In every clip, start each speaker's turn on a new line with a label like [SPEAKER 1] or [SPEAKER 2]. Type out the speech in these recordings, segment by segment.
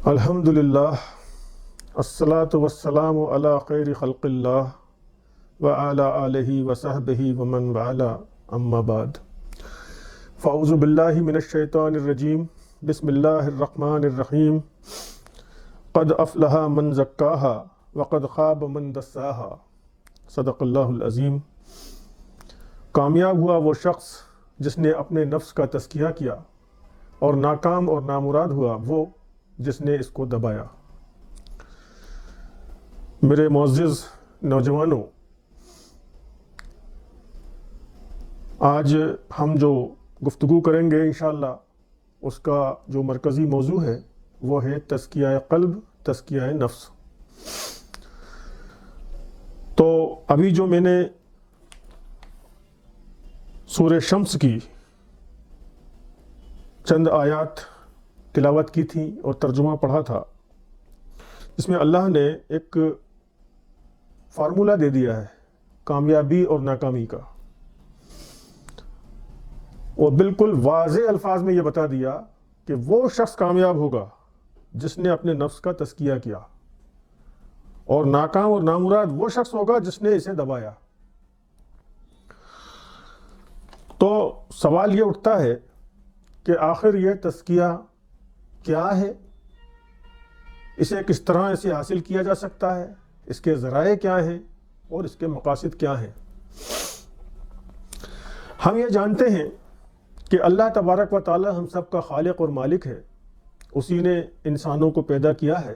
[SPEAKER 1] الحمدللہ الصلاۃ والسلام علی خیر خلق اللہ وعلی آلہ وصحبہ ومن والاه اما بعد فاعوذ باللہ من الشیطان الرجیم بسم اللہ الرحمن الرحیم قد افلح من زکاها وقد خاب من دساها صدق اللہ العظیم۔ کامیاب ہوا وہ شخص جس نے اپنے نفس کا تزکیہ کیا، اور ناکام اور نامراد ہوا وہ جس نے اس کو دبایا۔ میرے معزز نوجوانوں، آج ہم جو گفتگو کریں گے انشاءاللہ اس کا جو مرکزی موضوع ہے وہ ہے تزکیہ قلب، تزکیہ نفس۔ تو ابھی جو میں نے سورہ شمس کی چند آیات تلاوت کی تھی اور ترجمہ پڑھا تھا، اس میں اللہ نے ایک فارمولہ دے دیا ہے کامیابی اور ناکامی کا، اور بالکل واضح الفاظ میں یہ بتا دیا کہ وہ شخص کامیاب ہوگا جس نے اپنے نفس کا تزکیہ کیا، اور ناکام اور نامراد وہ شخص ہوگا جس نے اسے دبایا۔ تو سوال یہ اٹھتا ہے کہ آخر یہ تزکیہ کیا ہے، اسے کس طرح اسے حاصل کیا جا سکتا ہے، اس کے ذرائع کیا ہیں اور اس کے مقاصد کیا ہیں۔ ہم یہ جانتے ہیں کہ اللہ تبارک و تعالی ہم سب کا خالق اور مالک ہے، اسی نے انسانوں کو پیدا کیا ہے۔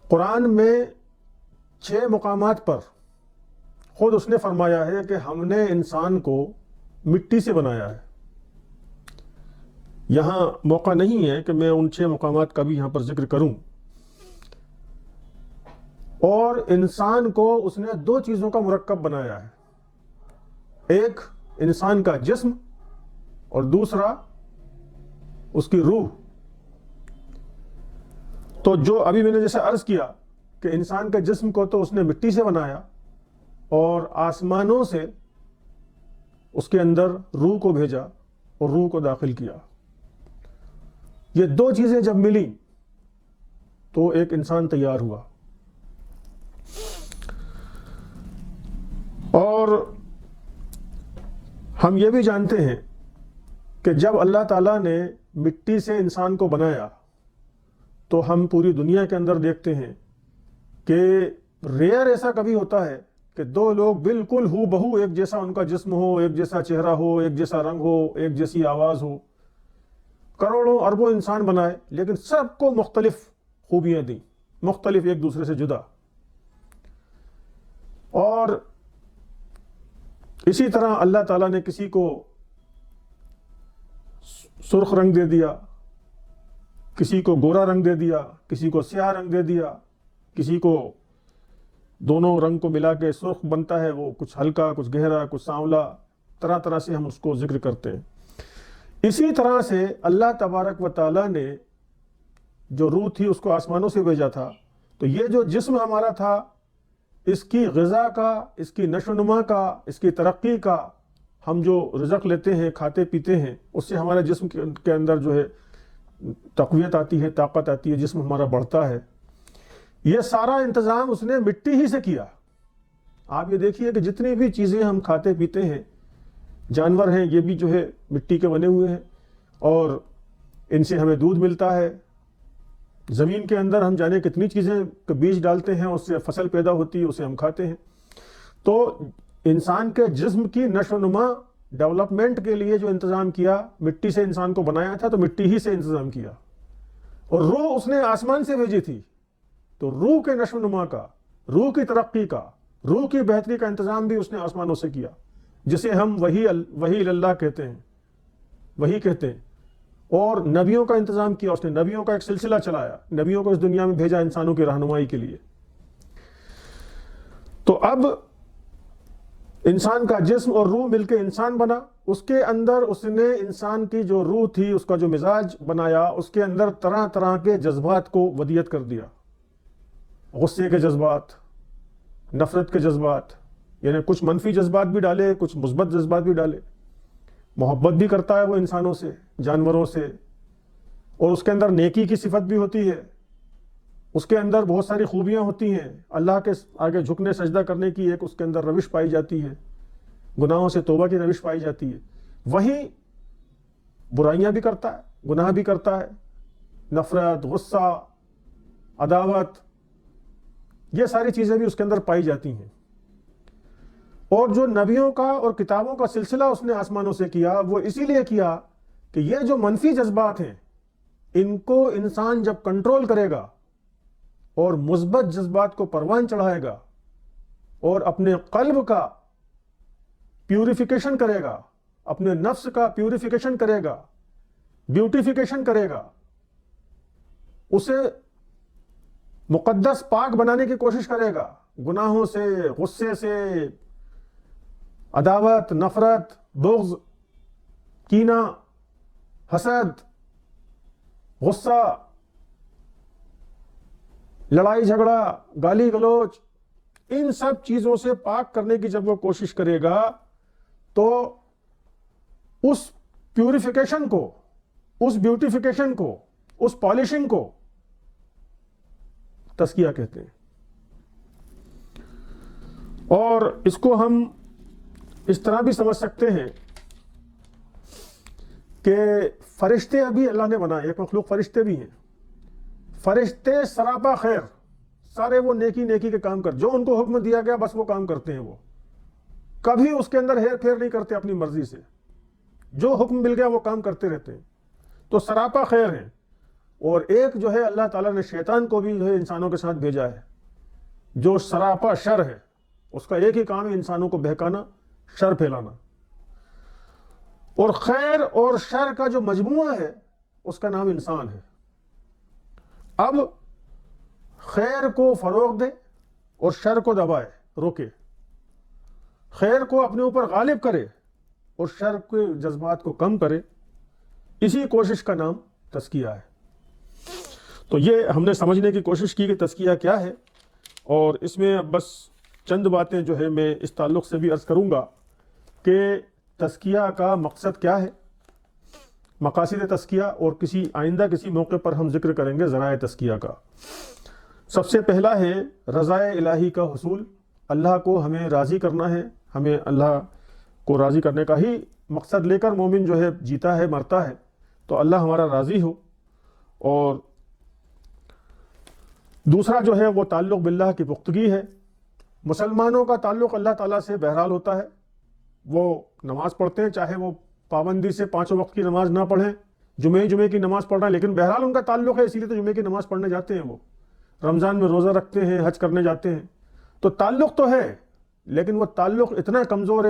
[SPEAKER 1] قرآن میں 6 مقامات پر خود اس نے فرمایا ہے کہ ہم نے انسان کو مٹی سے بنایا ہے۔ یہاں موقع نہیں ہے کہ میں ان 6 مقامات کا بھی یہاں پر ذکر کروں، اور انسان کو اس نے 2 چیزوں کا مرکب بنایا ہے، ایک انسان کا جسم اور دوسرا اس کی روح۔ تو جو ابھی میں نے جیسے عرض کیا کہ انسان کے جسم کو تو اس نے مٹی سے بنایا، اور آسمانوں سے اس کے اندر روح کو بھیجا اور روح کو داخل کیا۔ یہ 2 چیزیں جب ملی تو ایک انسان تیار ہوا۔ اور ہم یہ بھی جانتے ہیں کہ جب اللہ تعالیٰ نے مٹی سے انسان کو بنایا تو ہم پوری دنیا کے اندر دیکھتے ہیں کہ ریئر ایسا کبھی ہوتا ہے کہ 2 لوگ بالکل ہو بہو ایک جیسا ان کا جسم ہو، ایک جیسا چہرہ ہو، ایک جیسا رنگ ہو، ایک جیسی آواز ہو، کروڑوں اربوں انسان بنائے لیکن سب کو مختلف خوبیاں دیں، مختلف ایک دوسرے سے جدا۔ اور اسی طرح اللہ تعالیٰ نے کسی کو سرخ رنگ دے دیا، کسی کو گورا رنگ دے دیا، کسی کو سیاہ رنگ دے دیا، کسی کو دونوں رنگ کو ملا کے سرخ بنتا ہے، وہ کچھ ہلکا، کچھ گہرا، کچھ سانولا، طرح طرح سے ہم اس کو ذکر کرتے ہیں۔ اسی طرح سے اللہ تبارک و تعالیٰ نے جو روح تھی اس کو آسمانوں سے بھیجا تھا، تو یہ جو جسم ہمارا تھا، اس کی غذا کا، اس کی نشو و نما کا، اس کی ترقی کا، ہم جو رزق لیتے ہیں، کھاتے پیتے ہیں، اس سے ہمارے جسم کے اندر جو ہے تقویت آتی ہے، طاقت آتی ہے، جسم ہمارا بڑھتا ہے۔ یہ سارا انتظام اس نے مٹی ہی سے کیا۔ آپ یہ دیکھیے کہ جتنی بھی چیزیں ہم کھاتے پیتے ہیں، جانور ہیں، یہ بھی جو ہے مٹی کے بنے ہوئے ہیں، اور ان سے ہمیں دودھ ملتا ہے۔ زمین کے اندر ہم جانے کتنی چیزیں بیج ڈالتے ہیں، اس سے فصل پیدا ہوتی ہے، اسے ہم کھاتے ہیں۔ تو انسان کے جسم کی نشو و نما، ڈیولپمنٹ کے لیے جو انتظام کیا، مٹی سے انسان کو بنایا تھا تو مٹی ہی سے انتظام کیا۔ اور روح اس نے آسمان سے بھیجی تھی، تو روح کے نشو و نما کا، روح کی ترقی کا، روح کی بہتری کا انتظام بھی اس نے آسمانوں سے کیا، جسے ہم وحی اللہ کہتے ہیں، وحی کہتے ہیں۔ اور نبیوں کا انتظام کیا، اس نے نبیوں کا ایک سلسلہ چلایا، نبیوں کو اس دنیا میں بھیجا انسانوں کی رہنمائی کے لیے۔ تو اب انسان کا جسم اور روح مل کے انسان بنا، اس کے اندر اس نے انسان کی جو روح تھی، اس کا جو مزاج بنایا، اس کے اندر طرح طرح کے جذبات کو ودیت کر دیا، غصے کے جذبات، نفرت کے جذبات، یعنی کچھ منفی جذبات بھی ڈالے، کچھ مثبت جذبات بھی ڈالے۔ محبت بھی کرتا ہے وہ انسانوں سے، جانوروں سے، اور اس کے اندر نیکی کی صفت بھی ہوتی ہے، اس کے اندر بہت ساری خوبیاں ہوتی ہیں، اللہ کے آگے جھکنے سجدہ کرنے کی ایک اس کے اندر روش پائی جاتی ہے، گناہوں سے توبہ کی روش پائی جاتی ہے، وہیں برائیاں بھی کرتا ہے، گناہ بھی کرتا ہے، نفرت، غصہ، عداوت، یہ ساری چیزیں بھی اس کے اندر پائی جاتی ہیں۔ اور جو نبیوں کا اور کتابوں کا سلسلہ اس نے آسمانوں سے کیا، وہ اسی لیے کیا کہ یہ جو منفی جذبات ہیں ان کو انسان جب کنٹرول کرے گا اور مثبت جذبات کو پروان چڑھائے گا اور اپنے قلب کا پیوریفیکیشن کرے گا، اپنے نفس کا پیوریفیکیشن کرے گا، بیوٹیفیکیشن کرے گا، اسے مقدس پاک بنانے کی کوشش کرے گا، گناہوں سے، غصے سے، عداوت، نفرت، بغض، کینہ، حسد، غصہ، لڑائی جھگڑا، گالی گلوچ، ان سب چیزوں سے پاک کرنے کی جب وہ کوشش کرے گا تو اس پیوریفیکیشن کو، اس بیوٹیفیکیشن کو، اس پالشنگ کو تزکیہ کہتے ہیں۔ اور اس کو ہم اس طرح بھی سمجھ سکتے ہیں کہ فرشتے ابھی اللہ نے بنائے، ایک مخلوق فرشتے بھی ہیں، فرشتے سراپا خیر، سارے وہ نیکی نیکی کے کام جو ان کو حکم دیا گیا بس وہ کام کرتے ہیں، وہ کبھی اس کے اندر ہیر پھیر نہیں کرتے اپنی مرضی سے، جو حکم مل گیا وہ کام کرتے رہتے ہیں، تو سراپا خیر ہیں۔ اور ایک جو ہے اللہ تعالیٰ نے شیطان کو بھی جو ہے انسانوں کے ساتھ بھیجا ہے، جو سراپا شر ہے، اس کا ایک ہی کام ہے انسانوں کو بہکانا، شر پھیلانا۔ اور خیر اور شر کا جو مجموعہ ہے اس کا نام انسان ہے۔ اب خیر کو فروغ دے اور شر کو دبائے، روکے، خیر کو اپنے اوپر غالب کرے اور شر کے جذبات کو کم کرے، اسی کوشش کا نام تزکیہ ہے۔ تو یہ ہم نے سمجھنے کی کوشش کی کہ تزکیہ کیا ہے، اور اس میں بس چند باتیں جو ہے میں اس تعلق سے بھی عرض کروں گا کہ تزکیہ کا مقصد کیا ہے، مقاصد تزکیہ، اور آئندہ کسی موقع پر ہم ذکر کریں گے ذرائع تزکیہ کا۔ سب سے پہلا ہے رضائے الہی کا حصول، اللہ کو ہمیں راضی کرنا ہے، ہمیں اللہ کو راضی کرنے کا ہی مقصد لے کر مومن جو ہے جیتا ہے، مرتا ہے، تو اللہ ہمارا راضی ہو۔ اور دوسرا جو ہے وہ تعلق باللہ کی پختگی ہے۔ مسلمانوں کا تعلق اللہ تعالیٰ سے بہرحال ہوتا ہے، وہ نماز پڑھتے ہیں، چاہے وہ پابندی سے 5 وقت کی نماز نہ پڑھیں، جمعے کی نماز پڑھ رہے ہیں، لیکن بہرحال ان کا تعلق ہے، اسی لیے تو جمعے کی نماز پڑھنے جاتے ہیں، وہ رمضان میں روزہ رکھتے ہیں، حج کرنے جاتے ہیں، تو تعلق تو ہے، لیکن وہ تعلق اتنا کمزور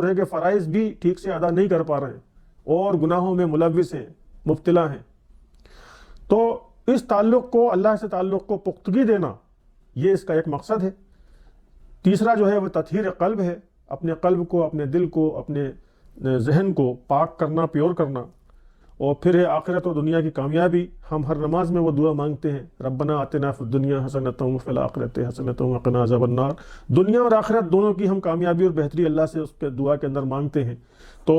[SPEAKER 1] ہے کہ فرائض بھی ٹھیک سے ادا نہیں کر پا رہے ہیں اور گناہوں میں ملوث ہیں، مبتلا ہیں۔ تو اس تعلق کو، اللہ سے تعلق کو پختگی دینا، یہ اس کا ایک مقصد ہے۔ تیسرا جو ہے وہ تطہیر قلب ہے، اپنے قلب کو، اپنے دل کو، اپنے ذہن کو پاک کرنا، پیور کرنا۔ اور پھر ہے آخرت و دنیا کی کامیابی۔ ہم ہر نماز میں وہ دعا مانگتے ہیں، ربنا آتنا فی الدنیا حسنۃ وفی الآخرۃ حسنۃ وقنا عذاب النار۔ دنیا اور آخرت دونوں کی ہم کامیابی اور بہتری اللہ سے اس کے دعا کے اندر مانگتے ہیں۔ تو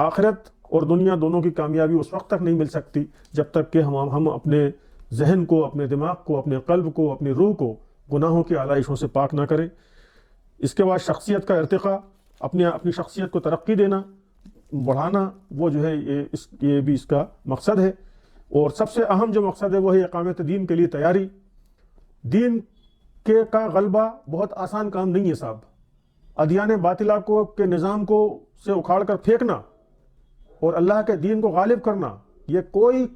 [SPEAKER 1] آخرت اور دنیا دونوں کی کامیابی اس وقت تک نہیں مل سکتی جب تک کہ ہم اپنے ذہن کو، اپنے دماغ کو، اپنے قلب کو، اپنی روح کو گناہوں کی آلائشوں سے پاک نہ کریں۔ اس کے بعد شخصیت کا ارتقاء، اپنی شخصیت کو ترقی دینا، بڑھانا، وہ جو ہے یہ بھی اس کا مقصد ہے۔ اور سب سے اہم جو مقصد ہے وہ ہے اقامت دین کے لیے تیاری۔ دین کا غلبہ بہت آسان کام نہیں ہے صاحب۔ ادیان باطلہ کے نظام کو سے اکھاڑ کر پھینکنا اور اللہ کے دین کو غالب کرنا، یہ کوئی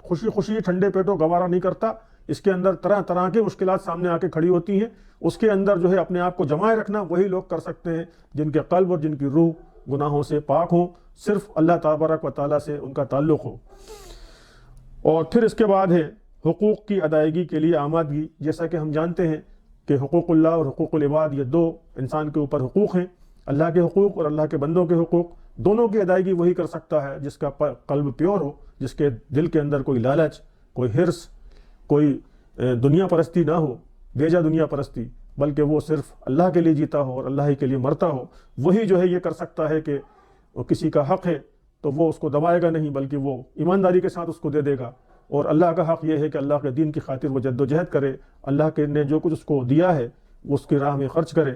[SPEAKER 1] خوشی ٹھنڈے پیٹوں گوارا نہیں کرتا۔ اس کے اندر طرح طرح کی مشکلات سامنے آ کے کھڑی ہوتی ہیں۔ اس کے اندر جو ہے اپنے آپ کو جمائے رکھنا وہی لوگ کر سکتے ہیں جن کے قلب اور جن کی روح گناہوں سے پاک ہوں، صرف اللہ تبارک و تعالیٰ سے ان کا تعلق ہو۔ اور پھر اس کے بعد ہے حقوق کی ادائیگی کے لیے آمادگی۔ جیسا کہ ہم جانتے ہیں کہ حقوق اللہ اور حقوق العباد، یہ دو انسان کے اوپر حقوق ہیں، اللہ کے حقوق اور اللہ کے بندوں کے حقوق۔ دونوں کی ادائیگی وہی کر سکتا ہے جس کا قلب پیور ہو، جس کے دل کے اندر کوئی لالچ، کوئی حرص، کوئی دنیا پرستی نہ ہو، بیجا دنیا پرستی، بلکہ وہ صرف اللہ کے لیے جیتا ہو اور اللہ ہی کے لیے مرتا ہو۔ وہی جو ہے یہ کر سکتا ہے کہ وہ کسی کا حق ہے تو وہ اس کو دبائے گا نہیں، بلکہ وہ ایمانداری کے ساتھ اس کو دے دے گا۔ اور اللہ کا حق یہ ہے کہ اللہ کے دین کی خاطر وہ جد و جہد کرے، اللہ کے نے جو کچھ اس کو دیا ہے وہ اس کی راہ میں خرچ کرے۔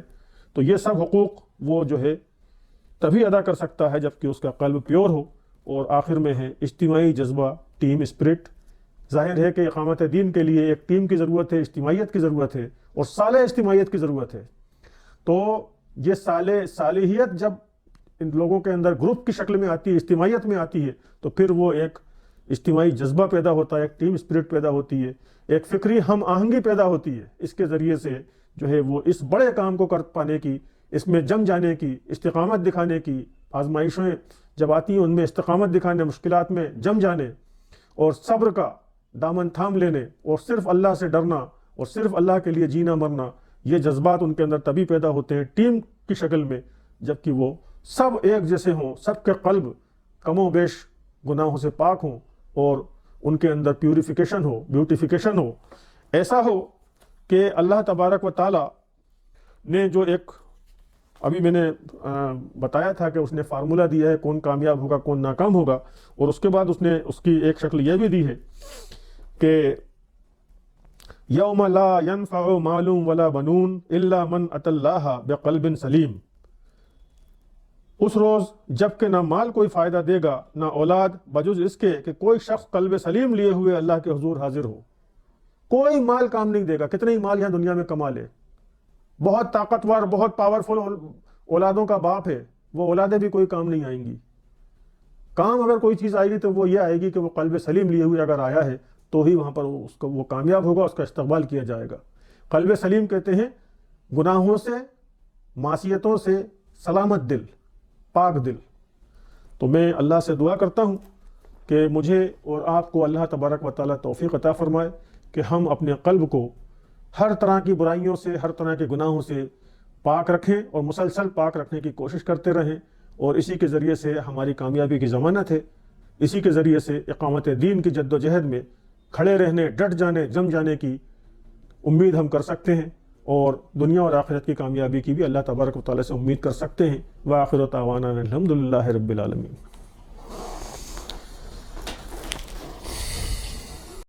[SPEAKER 1] تو یہ سب حقوق وہ جو ہے تبھی ادا کر سکتا ہے جب کہ اس کا قلب پیور ہو۔ اور آخر میں ہے اجتماعی جذبہ، ٹیم اسپرٹ۔ ظاہر ہے کہ اقامت دین کے لیے ایک ٹیم کی ضرورت ہے، اجتماعیت کی ضرورت ہے، اور صالح اجتماعیت کی ضرورت ہے۔ تو یہ صالحیت جب ان لوگوں کے اندر گروپ کی شکل میں آتی ہے، اجتماعیت میں آتی ہے، تو پھر وہ ایک اجتماعی جذبہ پیدا ہوتا ہے، ایک ٹیم اسپرٹ پیدا ہوتی ہے، ایک فکری ہم آہنگی پیدا ہوتی ہے۔ اس کے ذریعے سے جو ہے وہ اس بڑے کام کو کر پانے کی، اس میں جم جانے کی، استقامت دکھانے کی، آزمائشیں جب آتی ہیں ان میں استقامت دکھانے، مشکلات میں جم جانے، اور صبر کا دامن تھام لینے، اور صرف اللہ سے ڈرنا، اور صرف اللہ کے لیے جینا مرنا، یہ جذبات ان کے اندر تبھی پیدا ہوتے ہیں ٹیم کی شکل میں، جبکہ وہ سب ایک جیسے ہوں، سب کے قلب کم و بیش گناہوں سے پاک ہوں، اور ان کے اندر پیوریفیکیشن ہو، بیوٹیفیکیشن ہو، ایسا ہو کہ اللہ تبارک و تعالی نے جو ایک ابھی میں نے بتایا تھا کہ اس نے فارمولہ دیا ہے کون کامیاب ہوگا کون ناکام ہوگا، اور اس کے بعد اس نے اس کی ایک شکل یہ بھی دی ہے کہ یوم لا ينفع مال ولا بنون الا من اتى اللہ بقلب سلیم۔ اس روز جب کہ نہ مال کوئی فائدہ دے گا نہ اولاد، بجز اس کے کہ کوئی شخص قلب سلیم لیے ہوئے اللہ کے حضور حاضر ہو۔ کوئی مال کام نہیں دے گا، کتنے ہی مال یہاں دنیا میں کما لے، بہت طاقتور بہت پاورفل اولادوں کا باپ ہے، وہ اولادیں بھی کوئی کام نہیں آئیں گی۔ کام اگر کوئی چیز آئے گی تو وہ یہ آئے گی کہ وہ قلب سلیم لیے ہوئے اگر آیا ہے تو ہی وہاں پر اس کو وہ کامیاب ہوگا، اس کا استقبال کیا جائے گا۔ قلب سلیم کہتے ہیں گناہوں سے، معصیتوں سے سلامت دل، پاک دل۔ تو میں اللہ سے دعا کرتا ہوں کہ مجھے اور آپ کو اللہ تبارک و تعالیٰ توفیق عطا فرمائے کہ ہم اپنے قلب کو ہر طرح کی برائیوں سے، ہر طرح کے گناہوں سے پاک رکھیں، اور مسلسل پاک رکھنے کی کوشش کرتے رہیں، اور اسی کے ذریعے سے ہماری کامیابی کی ضمانت ہے۔ اسی کے ذریعے سے اقامت دین کی جد و جہد میں کھڑے رہنے، ڈٹ جانے، جم جانے کی امید ہم کر سکتے ہیں، اور دنیا اور آخرت کی کامیابی کی بھی اللہ تبارک و تعالیٰ سے امید کر سکتے ہیں۔ وآخر دعوانا الحمد للہ رب العالمین۔